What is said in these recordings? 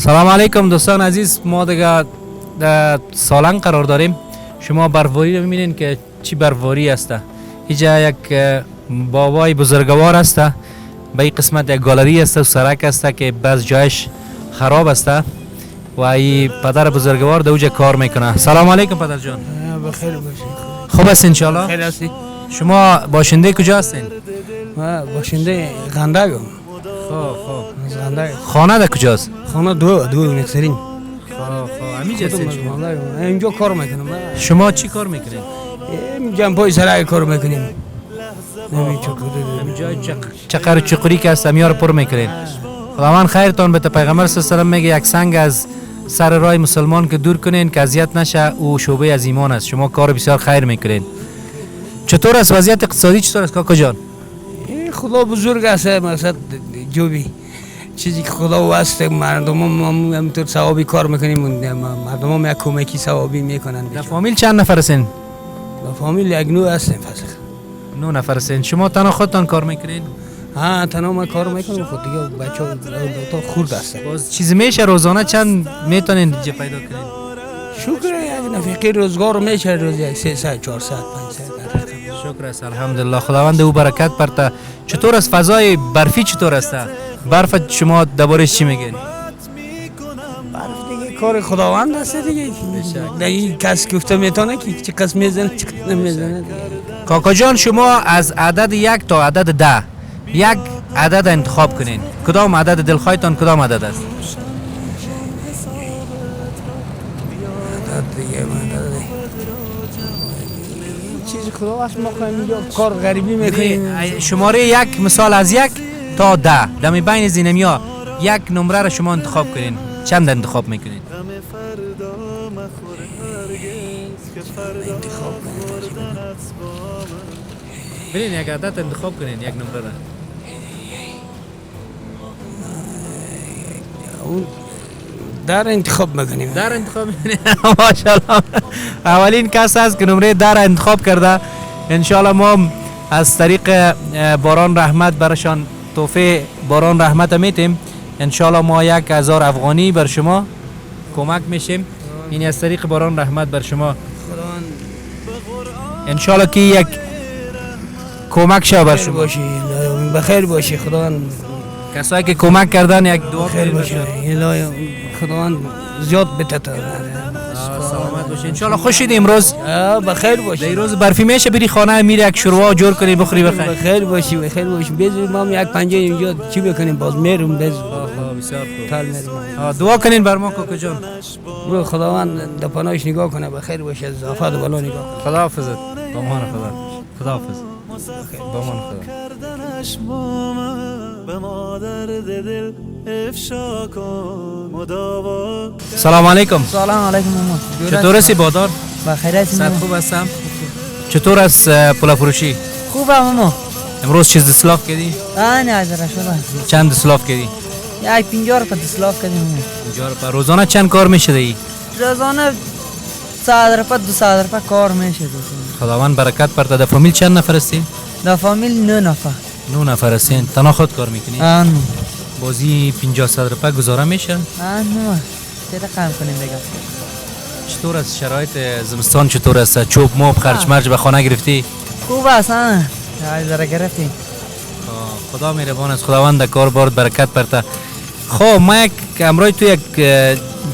سلام علیکم دوستان عزیز، ما دیگه در سالنگ قرار داریم. شما برفوری رو میبینین که چی برفوری است. اینجا یک بابای بزرگوار است. به این قسمت یک گالری است و سرک است که بعض جایش خراب است و این پدر بزرگوار در اونجا کار میکنه. سلام علیکم پدر جان. بخیر باشی. خوب است ان شاء الله. خیر هستی؟ شما باشنده کجا هستین؟ ما باشنده غندگم. خب از غندگ. خانه در کجاست؟ خانه دو میکسرین. خب همینجا هستین شما. اینجا کار میکنم. شما چی کار میکنین؟ اینجا پای سرای کار میکنیم. جای چقر چقری که است همیار پر میکنین. خداوند خیرتان بده. پیغمبر صلی الله علیه و آله میگه یک سنگ از سر راه مسلمان که دور کنین که اذیت نشه او شعبه از ایمان است. شما کار بسیار خیر میکنین. چطور است وضعیت اقتصادی؟ چطور است کاکا جان؟ خدا بزرگ است مثلا جوبی چیزی که خدا واسه مردم همینطور ثوابی کار میکنیم. مردم هم یک کمکی ثوابی میکنن. در فامیل چند نفر هستین؟ در فامیل یک نو هستیم فقط. 9 نفر هستین. شما تنها خودتان کار میکنین؟ ها تنها ما کار میکنم. خود دیگه بچه‌ها تو خورد است. باز چیزی میشه روزانه چند میتونین اینجا پیدا کنین؟ شکر یک نفقه روزگار میشه روزی 3 ساعت 4 ساعت 5 ساعت. شکر است الحمدلله. خداوند او برکت برته. چطور است فضای برفی؟ چطور است برف؟ شما دربارش چی میگین؟ برف دیگه کار خداوند است دیگه. دیگه کس گفته میتونه که چه کس میزنه چه کس نمیزنه دیگه. کاکا جان شما از عدد 1 تا عدد 10 یک عدد انتخاب کنین. کدام عدد دلخواهتان کدام عدد است؟ دیگه چیز خدا واسه ما کنیم کار غریبی میکنیم. شماره 1 مثال از 1 تا 10 در بین زینمیا یک نمره را شما انتخاب کنین. چند انتخاب میکنین؟ برین یک عدد انتخاب کنین. یک نمره را در انتخاب میکنیم. در انتخاب میکنین. ماشاءالله اولین کس است که نمره در انتخاب کرده. انشالله ما از طریق باران رحمت برشان تحفه باران رحمت میتیم. انشالله ما 1000 افغانی بر شما کمک میشیم. این از طریق باران رحمت بر شما انشالله که یک کمک شه بر شما. بخیر باشی. خدا کسایی که کمک کردن یک دعا خیر باشه. خدا زیاد بتته. سلامت باشی. انشالله خوشید امروز. بخیر باشی. در روز برفی میشه بری خانه میری یک شوروا جور کنی بخوری بخیر. بخیر باشی. بخیر باشی. بزن ما یک پنجه اینجا چی بکنیم باز میرم بزن. بسیار خوب. تال میرم. دعا کنین بر ما کاکا جان. برو خداوند در پناهش نگاه کنه. بخیر باشه. از آفات بالا نگاه کنه. خداحافظ. با امان خدا. خداحافظ. با امان خدا. سلام علیکم. سلام علیکم مامان. چطور هستی بادار؟ بخیر هستی صد مامان. خوب هستم. چطور است پول فروشی؟ خوبه مامان. امروز چیز دسلاف کردی؟ نه ازش شده. چند دسلاف کردی؟ یک 50 روپیه دسلاف کردیم مامان. 50 روپیه. روزانه چند کار میشه دی؟ روزانه 100 روپیه 200 روپیه کار میشه. خداوند برکت برده. در فامیل چند نفر هستی؟ در فامیل 9 نفر. 9 نفر هستین. تنها خود کار میکنی؟ بازی 50 100 روپیه گزاره میشه؟ نه چه رقم کنیم دیگه. چطور است شرایط زمستان؟ چطور است؟ چوب موب خرج مرج به خانه گرفتی؟ خوب است ها. ذره گرفتیم. خدا مهربان است. خداوند در کار بارد برکت برده. خب ما یک امروز تو یک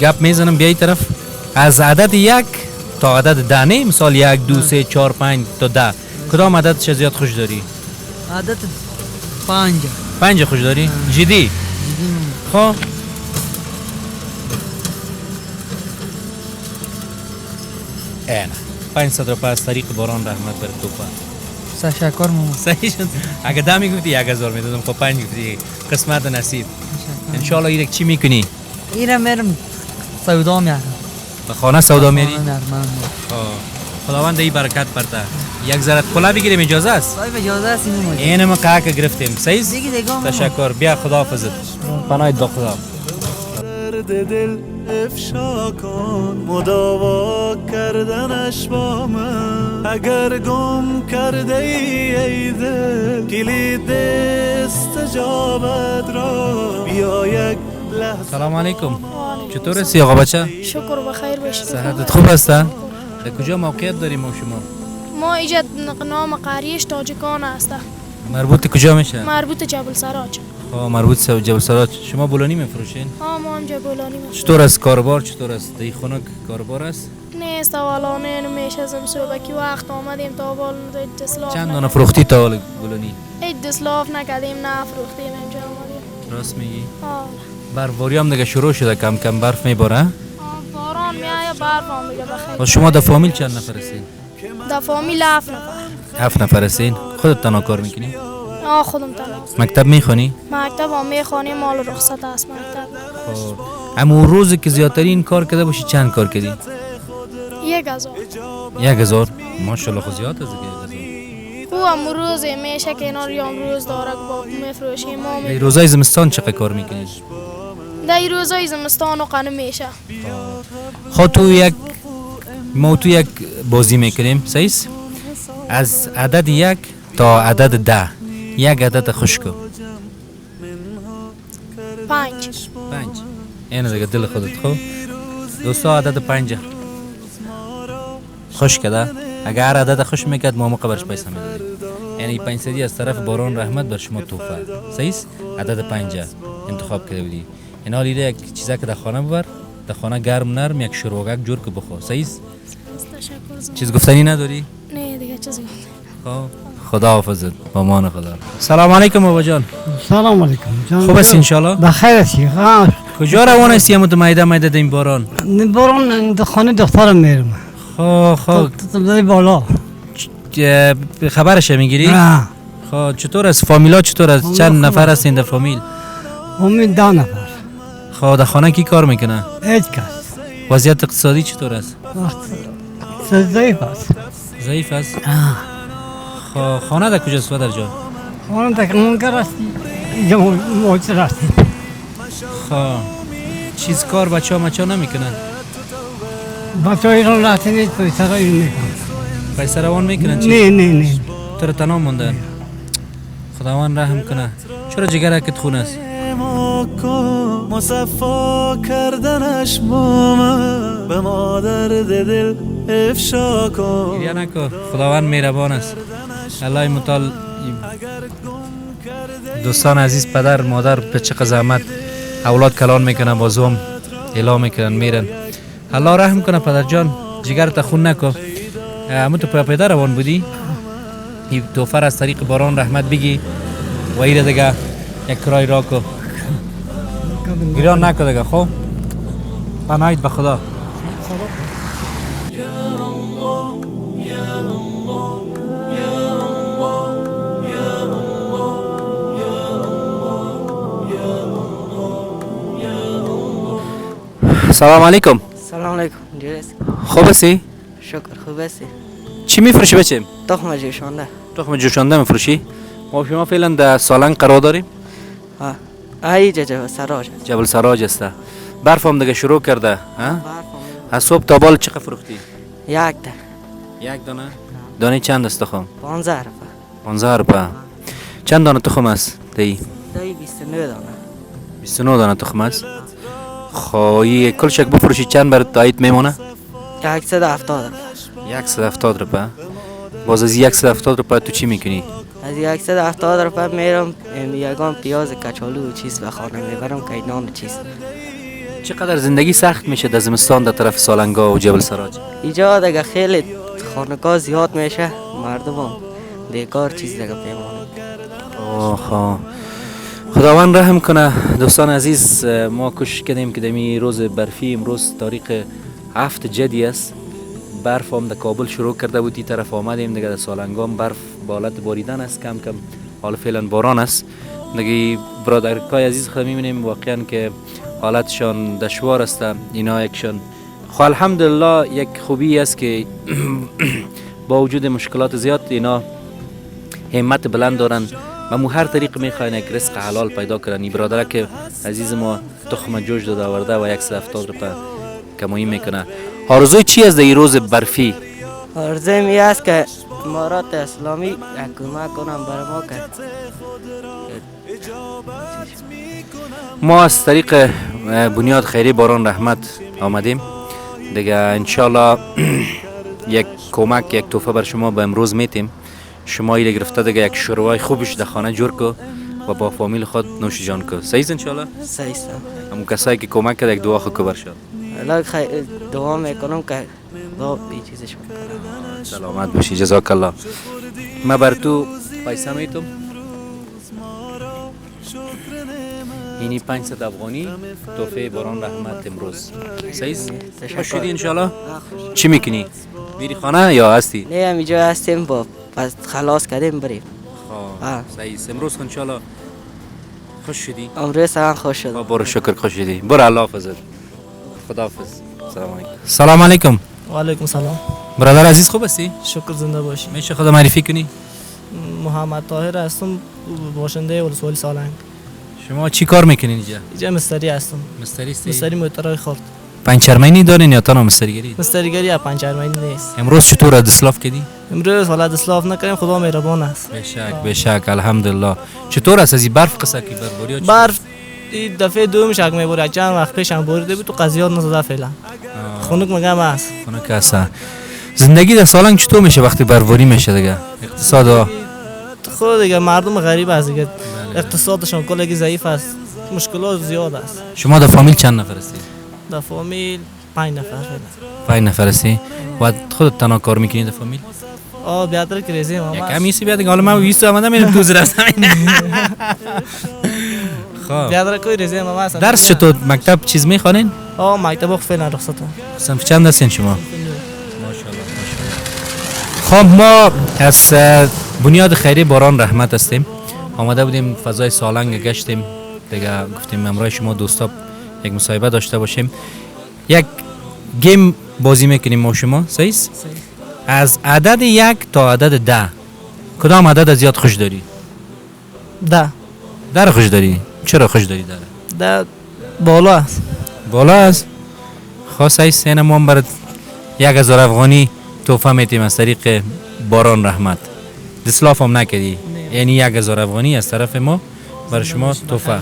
گپ میزنم. بیای طرف از عدد 1 تا عدد 10 نه؟ مثال 1 2 3 4 5 تا 10 کدام عدد چه زیاد خوش داری؟ عدد 5. 5 خوش داری؟ جدی؟ خب 500 روپیه از طریق باران رحمت بر تو پا. تشکر مامان. صحیح شد. اگه 10 میگفتی 1000 میدادم. خب 5 گفتی. قسمت نصیب. ان شاء الله ایرک چی میکنی؟ اینا میرم سودا میارم. به خانه سودا میری؟ نه. خداوند ای برکت برده. یک ذره کلا بگیریم اجازه است؟ صاحب اجازه است مامان. اینه ما که گرفتیم. صحیح؟ دیگه تشکر. بیا خداحافظت. پناهت با خدا. دل افشا کن مداوا کردنش با من اگر گم کرده ای دل کلید استجابت را بیا یک لحظه. سلام علیکم. چطور هستی آقا بچه؟ شکر بخیر باشید. صحتت خوب است؟ در کجا موقعیت داریم ما شما؟ ما ایجاد نام قریش تاجیکان است. مربوط کجا میشه؟ مربوط جبل سراج. مربوط جبل سراج. شما بولانی میفروشین؟ ما هم بولانی میفروشیم. چطور است کاربار؟ چطور است؟ دی خنک کاربار است؟ نیست والا نه نمیشه از صبحی وقت آمدیم تا بال دسلاف. چند دانه فروختی تا حال بولانی؟ هیچ دسلاف نکردیم نه فروختیم اینجا آمدیم. راست میگی؟ برفباری هم دیگه شروع شده کم کم برف میباره؟ باران میایه برف هم دیگه بخیر. شما در فامیل چند نفر هستین؟ در فامیل 7 نفر. 7 نفر هستین؟ خودت تنها کار میکنی؟ خودم تنها. مکتب میخونی؟ مکتب هم میخوانیم مال رخصت است مکتب. اما روزی که زیادترین کار کرده باشی چند کار کردی؟ 1000. 1000 ماشاءالله خود زیاد است دیگه. او امروز میشه که اینا روز داره با میفروشیم ما. ای روزای زمستان چقدر کار میکنی؟ در روزای زمستان و قانون میشه. خود تو یک بازی میکنیم صحیح؟ از عدد 1 تا عدد 10 یک عدد خوش کن. 5. اینه دیگه دل خودت خو. دوستا عدد 5 خوش کده. اگر هر عدد خوش میکرد ما برش پیسه میدادیم. یعنی 500 از طرف باران رحمت بر شما توفه. صحیح؟ عدد 5 انتخاب کرده بودی. این حال یک چیزا که در خانه ببر، در خانه گرم نرم یک شروگک جور که بخور. صحیح؟ چیز گفتنی نداری؟ نه دیگه چیزی. خدا حافظت. با امان خدا. سلام علیکم بابا جان. سلام علیکم. خوب است ان شاء الله؟ بخیر هستی؟ کجا روان هستی امو میده این باران؟ باران در خانه دخترم میرم. تو بالا. خبرش میگیری؟ نه. چطور است فامیلا چطور است؟ چند نفر هستین در فامیل؟ فامیل 10 نفر. در خانه کی کار میکنه؟ هیچ کس. وضعیت اقتصادی چطور است؟ ضعیف است. ضعیف است؟ خانه در کجاست پدر جان؟ خانه در کنگر هستی. اینجا موجود هستی. چیز کار بچه ها نمیکنن؟ بچه ها ایران رفته نیست پیسه را این میکنن. پیسه روان میکنن چی؟ نه تو تنها موندن. خداوند رحم کنه. چرا جگرکت خون است؟ مصفا کردنش با من به ما درد دل افشا کن. گریه نکن. خداوند مهربان است. الله متعال دوستان عزیز پدر مادر به چه زحمت اولاد کلان میکنن بازم اعلام میکنن میرن. الله رحم کنه پدر جان جگرت خون نکن. اما تو پدر روان بودی؟ تو فر از طریق باران رحمت بگی و ایره دیگه یک کرای را کو گیران نکن دیگه. خب پناهید به خدا. سلام علیکم. سلام علیکم. خوب هستی؟ شکر خوب هستی. چی میفروشی بچم؟ تخم جوشانده. تخم جوشانده میفروشی؟ ما شما فعلا در سالنگ قرار داریم؟ اینجا جبل سراج. جبل سراج است. برف هم دیگه شروع کرده. برف از صبح تا بال چقدر فروختی؟ 1 دانه. 1 دانه؟ دانه چند است تخم؟ 15 روپه. 15 روپه. چند دانه تخم است؟ دی 29 دانه. 29 دانه تخم است. خواهی کل شک بفروشی چند برات تایید میمونه؟ 170 روپه. 170 روپه. باز از 170 روپه تو چی میکنی؟ از 170 روپه میرم یگان پیاز کچالو و چیز به خانه میبرم که نان چیز. چقدر زندگی سخت میشه در زمستان در طرف سالنگا و جبل سراج؟ اینجا دیگه خیلی خانگاه زیاد میشه مردم هم بیکار چیز دیگه پیمانه. خداوند رحم کنه. دوستان عزیز ما کوشش کردیم که دمی روز برفی امروز تاریخ 7 جدی است. برف هم در کابل شروع کرده بودی طرف آمدیم دیگه در سالنگام برف بالت باریدن است کم کم حال فعلا باران است دیگه. برادرکای عزیز خود میبینیم واقعا که حالتشان دشوار است. اینا یکشان خو الحمدلله یک خوبی است که با وجود مشکلات زیاد اینا همت بلند دارن و مو هر طریق میخواین یک رزق حلال پیدا کنن. این برادر که عزیز ما تخم جوش داده آورده و 170 روپه کمایی میکنه. آرزوی چی از در این روز برفی عرضه می است که امارات اسلامی یک کمک کنم بر ما که ما از طریق بنیاد خیری باران رحمت آمدیم دیگه انشالله یک کمک یک تحفه بر شما به امروز میتیم. شما ایل گرفته دیگه یک شروعای خوبش در خانه جور کو و با فامیل خود نوش جان کو. صحیح است انشالله؟ صحیح است. همون کسایی که کمک کرد یک دعا خود کو برشاد. الله دعا میکنم که با این چیزش میکنم. سلامت باشی. جزاک الله. ما بر تو پیسه میتم. اینی 500 افغانی تحفه باران رحمت امروز. صحیح است؟ خوش شدی انشالله؟ چی میکنی؟ میری خانه یا هستی؟ نه اینجا هستیم با پس خلاص کردیم بریم. صحیح است. امروز انشالله خوش شدی؟ امروز هم خوش شدم. برو شکر خوش شدی. برو الله حافظت. خداحافظ. سلام علیکم. سلام علیکم. و علیکم سلام. برادر عزیز خوب هستی؟ شکر زنده باشی. میشه خود معرفی کنی؟ محمد طاهر هستم، باشنده ولسوالی سالنگ. شما چی کار میکنین اینجا؟ اینجا مستری هستم. مستری هستی؟ مستری موتورای خرد. پنچرمینی دارین یا تنها مستریگری؟ مستریگری یا پنچرمینی نیست. امروز چطور دسلاف کردی؟ امروز حالا دسلاف نکنیم، خدا مهربان است. بشک الحمدلله. چطور است از این برف قصه کی بربری؟ برف این دفعه دوم شک میبره، چند وقت پیش هم بریده بود تو قضیات نزده فعلا. خنک مگم است. خنک است. زندگی در سالنگ چطور میشه وقتی بربری میشه دیگه؟ اقتصاد خود دیگه مردم غریب است دیگه. اقتصادشون کلی ضعیف است. مشکلات زیاد است. شما در فامیل چند نفر هستی؟ در فامیل 5 نفر فعلا. 5 نفر هستی؟ و خودت تنها کار میکنی در فامیل؟ بیادر که رزیم هم است. کمی سی بیاد حالا من 20 آمدم میرم تو زرستم. خب بیادر کوی رزیم هم است. درس چطور مکتب چیز میخوانین؟ مکتب فعلا رخصتم. صنف چند هستین شما؟ خب ما از بنیاد خیری باران رحمت هستیم. آمده بودیم فضای سالنگ گشتیم دیگه گفتیم همراه شما دوستا یک مصاحبه داشته باشیم. یک گیم بازی میکنیم ما شما. صحیح است؟ از عدد 1 تا عدد 10 کدام عدد زیاد خوش داری؟ 10. 10 خوش داری؟ چرا خوش داری 10؟ 10 بالا است. بالا است. خاص است اینا ما برات 1000 افغانی تحفه میتیم از طریق باران رحمت. دسلاف هم نکردی. یعنی 1000 افغانی از طرف ما برای شما تحفه.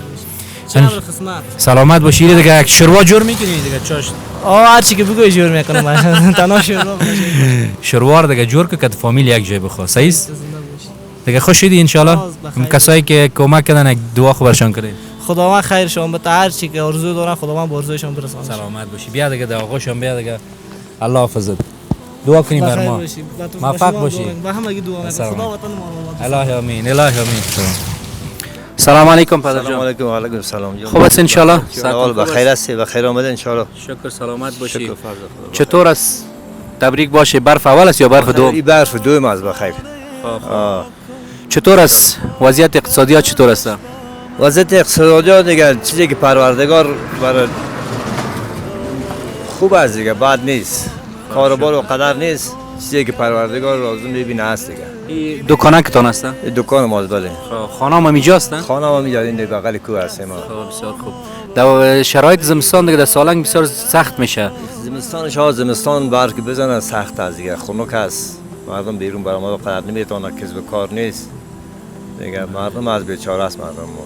سلامت باشی. دیگه یک شوروا جور میکنی دیگه چاش. هر چی که بگوی جور میکنم. تنها شوروا دیگه جور که فامیل یک جای بخواد. صحیح است؟ دیگه خوش شدی ان شاء الله. کسایی که کمک کردن یک دعا خبرشان کنید. خداوند خیرشون بده. هر چی که آرزو دارن خداوند به آرزوشون برسونه. سلامت باشی. بیا دیگه آقاشون بیا دیگه. الله حافظت. دعا کنیم بر ما. موفق باشی. و همگی دعا میکنم. خدا وطن ما. الله امین. الله امین. سلام علیکم پدر جان. سلام علیکم و علیکم سلام. خوب است ان شاء الله. سلام بخیر هستی و خیر آمده ان شاء الله. شکر سلامت باشی. شکر چطور است؟ تبریک باشه. برف اول است یا برف دوم؟ این برف دوم است بخیر. چطور است؟ وضعیت اقتصادی ها چطور است؟ وضعیت اقتصادی ها دیگه چیزی که پروردگار برای خوب است دیگه، بد نیست. کاروبار و قدر نیست. چیزی که پروردگار لازم ببینه است دیگه. این دکانه کتان است؟ دکان ماست بله. خانه هم اینجا است؟ خانه هم اینجا این بغل کو هست ما. بسیار خوب. در شرایط زمستان دیگه در سالنگ بسیار سخت میشه. زمستان برف که بزنه سخت است دیگه، خنک است. مردم بیرون برای ما قدر نمیتونه، کسب کار نیست دیگه. مردم از بیچاره است مردم ما.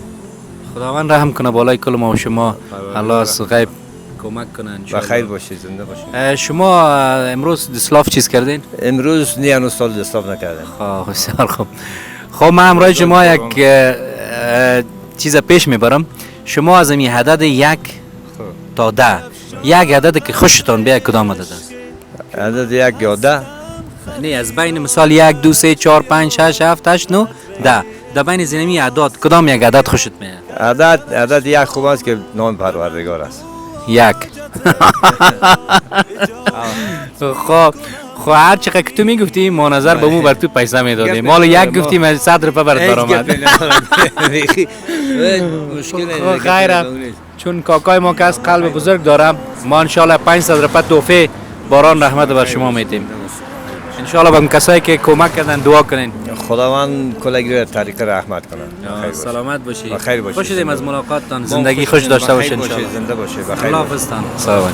خداوند رحم کنه بالای کل ما و شما. الله از غیب کمک کنه ان شاء الله. بخیر باشید، زنده باشید. شما امروز دسلاف چیز کردین؟ امروز نه هنوز سال دسلاف نکردیم. خب بسیار خوب. خب من همراه شما یک چیز پیش میبرم. شما از این عدد 1 تا 10 یک عدد که خوشتون بیا کدام عدد است؟ عدد 1 یا 10؟ نه از بین مثال 1 2 3 4 5 6 7 8 9 10 در بین زمینی اعداد کدام یک عدد خوشت میاد؟ عدد 1 خوب است که نام پروردگار است. 1 خب هر چقدر که تو میگفتی ما نظر به مو بر تو پیسه میدادیم. مال 1 گفتیم از 100 روپیه برات درآمد. مشکل خیره چون کاکای ما که از قلب بزرگ دارم ما ان شاء الله 500 روپیه تحفه باران رحمت بر شما میدیم. ان شاء الله به کسایی که کمک کردن دعا کنین. خداوند کلگی را طریق رحمت کنه. سلامت باشی. بخیر باشی. خوش شدیم از ملاقاتتان. زندگی خوش داشته باشین ان شاء الله. زنده باشی. بخیر. الله حافظتان. سلام.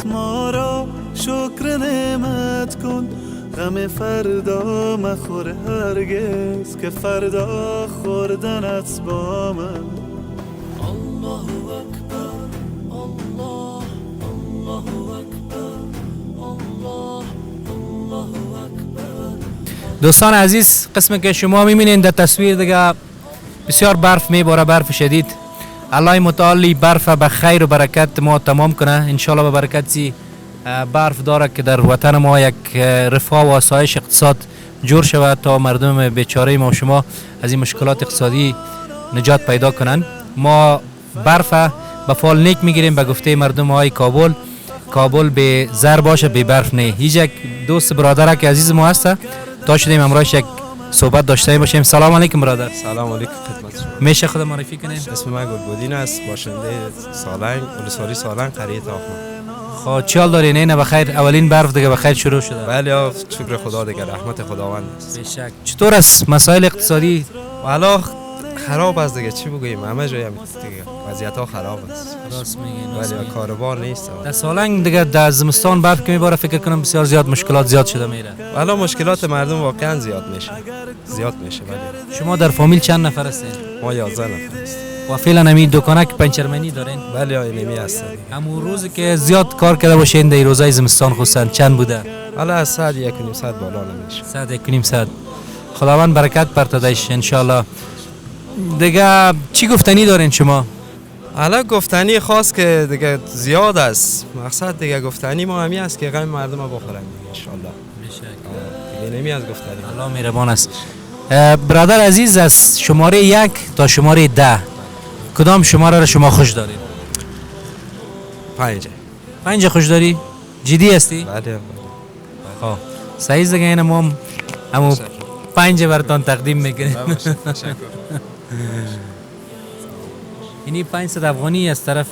ما را شکر نعمت کن غم فردا مخور هرگز که فردا خوردنت با من. الله اکبر الله الله اکبر الله الله اکبر. دوستان عزیز، قسمی که شما میبینین در تصویر دیگه بسیار برف میباره، برف شدید. الله متعالی برف به خیر و برکت ما تمام کنه انشالله. به برکت زی برف داره که در وطن ما یک رفاه و آسایش اقتصاد جور شود تا مردم بیچاره ما و شما از این مشکلات اقتصادی نجات پیدا کنن. ما برف به فال نیک میگیریم به گفته مردم های کابل. کابل به زر باشه به برف نه. هیچ یک دوست برادر که عزیز ما هست تا شدیم امروز یک صحبت داشته باشیم. سلام علیکم برادر. سلام علیکم خدمت شما. میشه خود معرفی کنین؟ اسم من گلبودین است، باشنده سالنگ، ولسوالی سالنگ، قریه تاخمان. خب چی حال دارین؟ اینه بخیر اولین برف دیگه بخیر شروع شده. بله شکر خدا دیگه، رحمت خداوند است. بشک. چطور است مسائل اقتصادی؟ والا خراب است دیگه، چی بگوییم، همه جای هم دیگه وضعیت ها خراب است. راست میگین. ولی کاروبار نیست. در سالنگ دیگه در زمستان برف که میباره فکر کنم بسیار زیاد مشکلات زیاد شده میره. والا مشکلات مردم واقعا زیاد میشه ولی شما در فامیل چند نفر هستین؟ ما 11 نفر است. و فعلا همین دکانک پنچرمنی دارین؟ بله اینمی هستن. همون روزی که زیاد کار کرده باشین در روزای زمستان خصوصا چند بوده؟ حالا از ساعت 1.5 ساعت بالا نمیشه. ساعت 1.5 ساعت. خداوند برکت پرتادش ان شاء الله. دیگه چی گفتنی دارین شما؟ حالا گفتنی خاص که دیگه زیاد است. مقصد دیگه گفتنی ما همی است که غم مردم رو بخورن ان شاء الله. دیگه نمی از گفتنی. الله مهربان است. برادر عزیز، از شماره 1 تا شماره 10 کدام شماره را شما خوش دارید؟ 5. 5 خوش داری؟ جدی هستی؟ بله. خب صحیح دیگه، این ما همون 5 براتون تقدیم میکنیم. تشکر. اینی 500 افغانی از طرف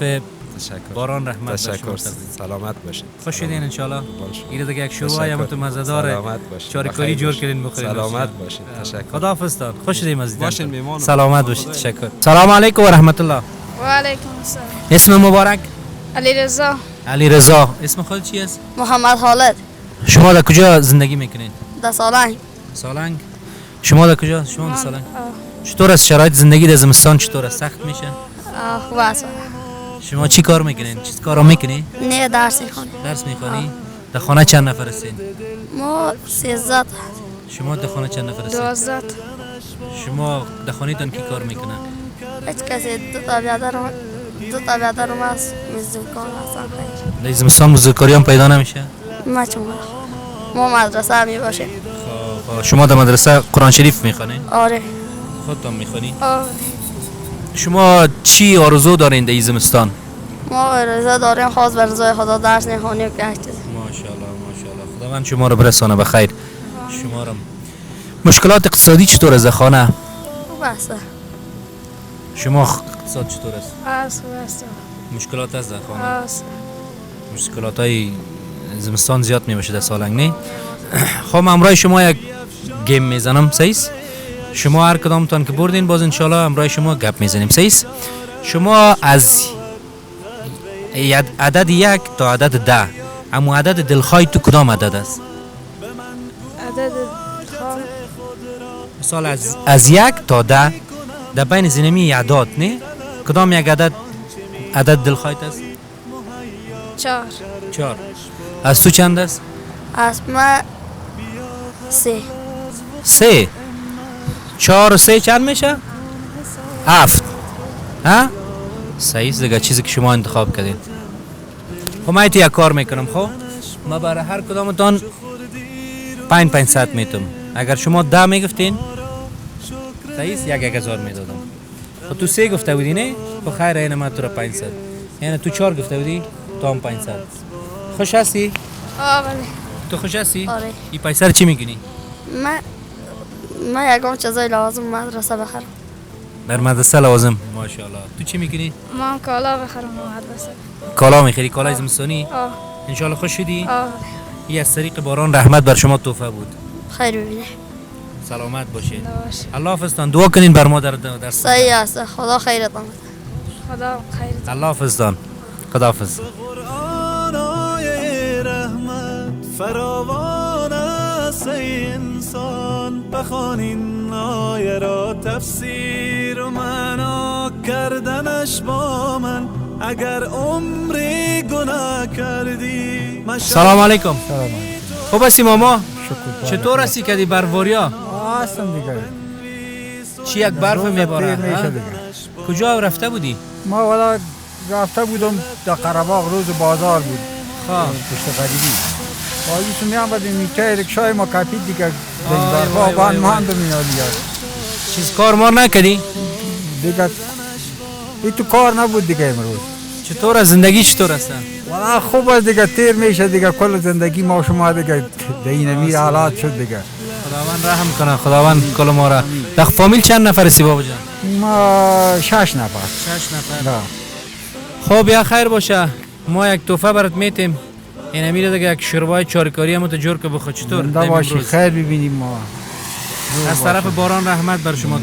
تشکر. باران رحمت. تشکر. سلامت باشید. خوش شدین ان شاء الله. این دیگه یک شروع تشکر. های متمزه‌دار سلامت باشید. چاریکاری جور کردین بخورید. سلامت باشید. تشکر. خداحافظ تان. خوش شدیم از دیدن. باشین میمون. سلامت باشید. تشکر. سلام علیکم و رحمت الله. و علیکم السلام. اسم مبارک؟ علی رضا. علی رضا. اسم خود چی است؟ محمد خالد. شما در کجا زندگی میکنین؟ در سالنگ. سالنگ. شما در کجا؟ شما در سالنگ. چطور است شرایط زندگی در زمستان؟ چطور است؟ سخت میشه؟ خوب است. شما چی کار میکنین؟ چی کارا میکنی؟ نه درس میخونم. درس میخونی؟ در خانه چند نفر هستین؟ ما 13. شما در خانه چند نفر هستین؟ 12. شما در خانه تان کی کار میکنن؟ هیچ کسی دو تا بیادرم است مزدورکان هستن. در زمستان مزدورکاری هم پیدا نمیشه؟ ما چون ما مدرسه هم میباشیم. شما در مدرسه قرآن شریف میخونین؟ آره. خودتان میخونی؟ آره. شما چی آرزو دارین در زمستان؟ ما رضا داریم خاص بر رضای خدا درس نخونیم که هیچ چیز. ماشاءالله ماشاءالله. خداوند شما رو برسانه به خیر. شما رو. مشکلات اقتصادی چطور است در خانه؟ خوب است. شما اقتصاد چطور است؟ است. مشکلات است در خانه؟ است. مشکلات های زمستان زیاد می باشه در سالنگ نه؟ خب امروز شما یک گیم میزنم صحیح؟ شما هر کدامتان که بردین باز انشالله امروز شما گپ میزنیم صحیح؟ شما از عدد 1 تا عدد 10 اما عدد دلخواه تو کدام عدد است؟ عدد مثال از 1 تا 10 در بین زینمی اعداد نه؟ کدام یک عدد دلخواه است؟ 4. 4. از تو چند است؟ از ما 3. 3. 4 و 3 چند میشه؟ 7. ها؟ صحیح دیگه چیزی که شما انتخاب کردین. خب من یک کار میکنم. خب ما برای هر کدامتان 500 میتم. اگر شما 10 میگفتین صحیح 1000 میدادم. خب تو 3 گفته بودی نه؟ خب خیر اینه من تو را 500. یعنی تو 4 گفته بودی تو هم 500. خوش هستی؟ بله. تو خوش هستی؟ آره. این پیسه رو چی میکنی؟ من یکم چیزای لازم مدرسه بخرم. در مدرسه لازم. ماشاءالله. تو چی میکنی؟ من کالا بخرم مدرسه. کالا میخری؟ کالای زمستانی؟ انشالله خوش شدی؟ این از طریق باران رحمت بر شما تحفه بود. خیر ببینه. سلامت باشین. الله حافظتان. دعا کنین بر ما در صحیح است. خدا خیرتان بده. خدا خیرتان. الله حافظتان. خدا حافظ. فراوان واسه انسان بخوانین آیه را تفسیر و معنا کردنش با من اگر عمری گناه کردی سلام علیکم. خوب هستی ماما؟ چطور هستی کدی بروریا؟ هستم دیگه. چی یک برف میباره؟ کجا رفته بودی؟ ما والا رفته بودم در قره‌باغ، روز بازار بود. پشت غریبی. بازیشون میامدیم میته رکشای ما کپید دیگه در برفا بان ماندم اینا دیگه. چیز کار ما نکدی؟ دیگه ای تو کار نبود دیگه امروز. چطور زندگی چطور است؟ والا خوب است دیگه، تیر میشه دیگه کل زندگی ما شما دیگه دین میر حالات شد دیگه. خداوند رحم کنه، خداوند کل ما را. در فامیل چند نفر هستی بابا جان؟ ما 6 نفر. 6 نفر. خب یا خیر باشه. ما یک تحفه برات میتیم. این امیر دیگه یک شوربای چارکاری هم تو جور که بخو. چطور؟ زنده باشی، خیر ببینیم ما. از طرف باران رحمت بر شما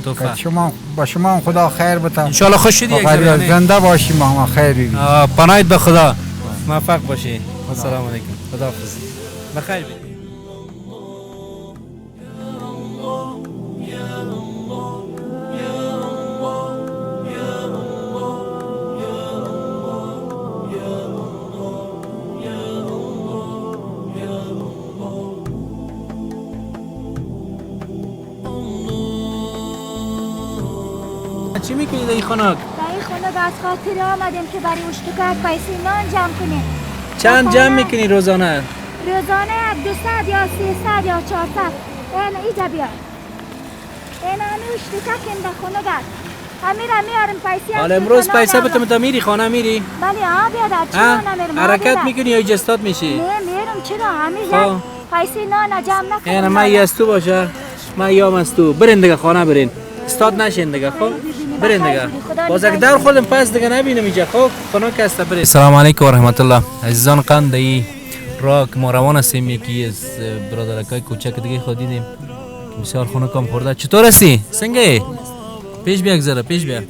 تحفه. شما با شما هم خدا خیر بده. ان شاء الله خوش شدی یک زمانی. زنده باشی ما خیر ببینیم. پناهت به خدا. موفق باشی. السلام علیکم. خداحافظ. بخیر بید. چی میکنی در این خانک؟ در این خانک از خاطر آمدیم که برای اشتکک پیسه نان جمع کنیم. چند جمع میکنی روزانه؟ روزانه 200 یا 300 یا 400. این ایجا بیار. این همه اشتکک این در خانک است. همین میارم پیسه. حالا امروز پیسه بتم تا میری خانه میری؟ بله بیادر چرا نمیرم؟ حرکت میکنی یا اجازت میشی؟ نه میرم چرا همین پیسه نان جمع نکنم. یعنی من از تو باشه، من یام از تو. برین دیگه خانه برین. استاد نشین دیگه. خب برین دیگه. باز اگه در خودم پس دیگه نبینم اینجا. خب خانه که است برین. السلام علیکم و رحمت الله. عزیزان قندی را که ما روان هستیم یکی از برادرکای کوچک دیگه خود دیدیم که بسیار خونه کم خورده. چطور هستی؟ سنگه؟ پیش بیا گذره پیش بیا.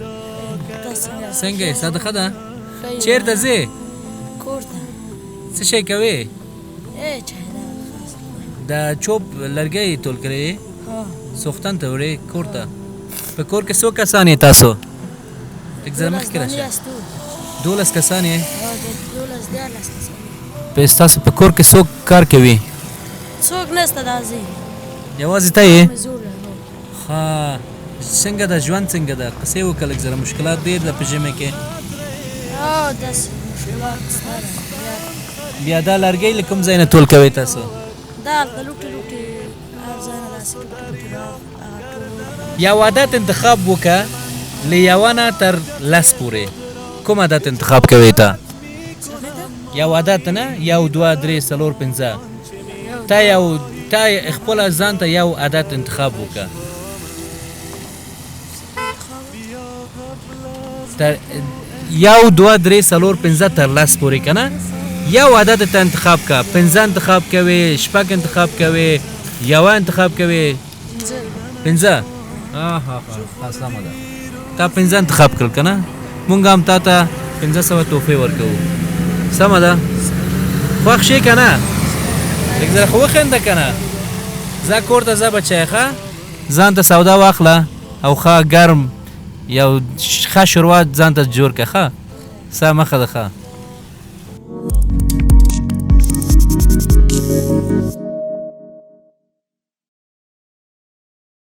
سنگه صدقه ده؟ چیرته زی؟ کورته. چه شی کوی؟ ای چه دا چوب لرګي تول کړی سوختن ته وړي کورته په کور کې څو کسان یې تاسو یک ځل مخکې راشه 12 کسان یې په تاسو په کور کې څوک کار کوي څوک نشته دازي یوازې ته یې ها څنګه د ژوند څنګه ده قصې وکړه ځله مشکلات ډېر د پجمه کې داس مشکلات بیا دا لرګي لکم ځای نه تول کوي تاسو دا لوټي ارزانه داسې یو عادت انتخاب وکړه لیوانه تر لس پورې کوم عادت انتخاب کوي ته یو عادت نه یو دوه درې څلور پنځه تا خپل ځان ته یو عادت انتخاب وکړه تر یو دوه درې څلور پنځه تر لس پورې کنه یو عادت ته انتخاب کا پنځه انتخاب کوي شپږ انتخاب کوي یو انتخاب کوي پنځه اسلام ده تا پنځه انتخاب کړل کنه مونږ هم تا ته 1500 توفه ورکو سم ده خوښ شي کنه لږ خو خنده کنه زه کور ته ځه بچی ښه ځان ته سودا واخله او ښه ګرم یو ښه شروعات ځان ته جوړ کړه ښه سمه ښه ده ښه